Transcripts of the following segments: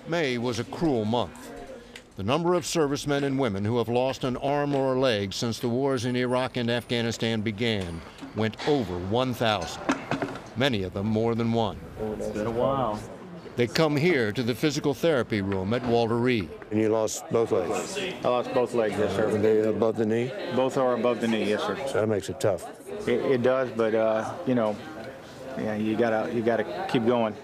May was a cruel month. The number of servicemen and women who have lost an arm or a leg since the wars in Iraq and Afghanistan began went over 1,000. Many of them more than one. It's been a while. They come here to the physical therapy room at Walter Reed. And you lost both legs? I lost both legs, yes, sir. Are they above the knee? Both are above the knee, yes, sir. So that makes it tough. It does, but you know, yeah, you gotta keep going.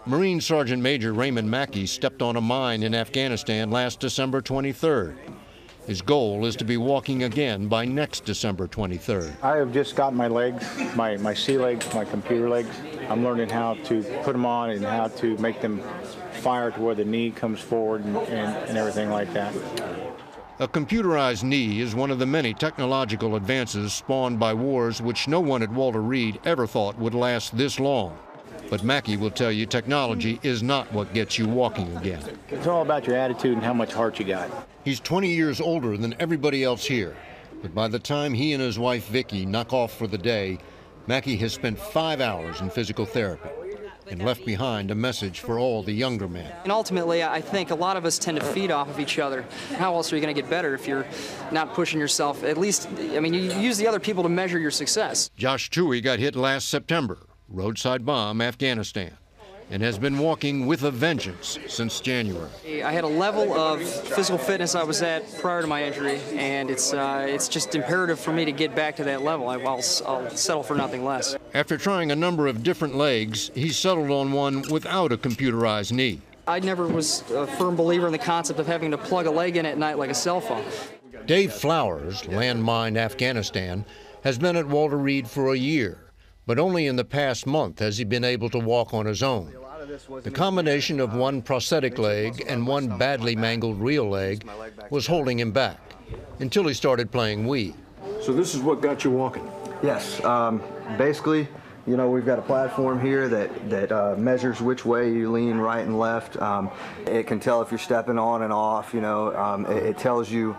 Marine Sergeant Major Raymond Mackey stepped on a mine in Afghanistan last December 23rd. His goal is to be walking again by next December 23rd. I have just got my legs, my sea legs, my computer legs. I'm learning how to put them on and how to make them fire to where the knee comes forward and everything like that. A computerized knee is one of the many technological advances spawned by wars which no one at Walter Reed ever thought would last this long. But Mackey will tell you technology is not what gets you walking again. It's all about your attitude and how much heart you got. He's 20 years older than everybody else here. But by the time he and his wife, Vicki, knock off for the day, Mackey has spent 5 hours in physical therapy and left behind a message for all the younger men. And ultimately, I think a lot of us tend to feed off of each other. How else are you going to get better if you're not pushing yourself? At least, I mean, you use the other people to measure your success. Josh Toohey got hit last September, roadside bomb, Afghanistan, and has been walking with a vengeance since January. I had a level of physical fitness I was at prior to my injury, and it's just imperative for me to get back to that level. I'll settle for nothing less. After trying a number of different legs, he settled on one without a computerized knee. I never was a firm believer in the concept of having to plug a leg in at night like a cell phone. Dave Flowers, landmine Afghanistan, has been at Walter Reed for a year. But only in the past month has he been able to walk on his own. The combination of one prosthetic leg and one badly mangled real leg was holding him back until he started playing Wii. So this is what got you walking? Yes. Basically, you know, we've got a platform here that measures which way you lean right and left. It can tell if you're stepping on and off, you know. It tells you,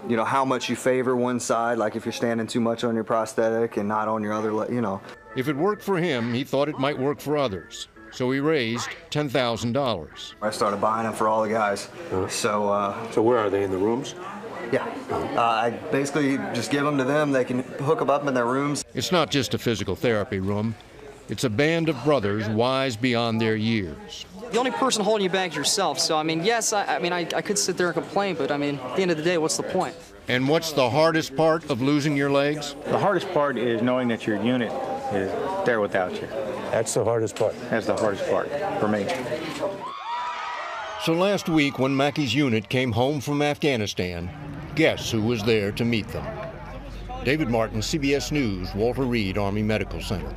you know, how much you favor one side, like if you're standing too much on your prosthetic and not on your other leg, you know. If it worked for him, he thought it might work for others. So he raised $10,000. I started buying them for all the guys. So where are they, in the rooms? Yeah. I basically just give them to them. They can hook them up in their rooms. It's not just a physical therapy room. It's a band of brothers wise beyond their years. The only person holding you back is yourself. So, I mean, yes, I could sit there and complain, but, I mean, at the end of the day, what's the point? And what's the hardest part of losing your legs? The hardest part is knowing that your unit is there without you. That's the hardest part. That's the hardest part for me. So last week, when Mackey's unit came home from Afghanistan, guess who was there to meet them? David Martin, CBS News, Walter Reed Army Medical Center.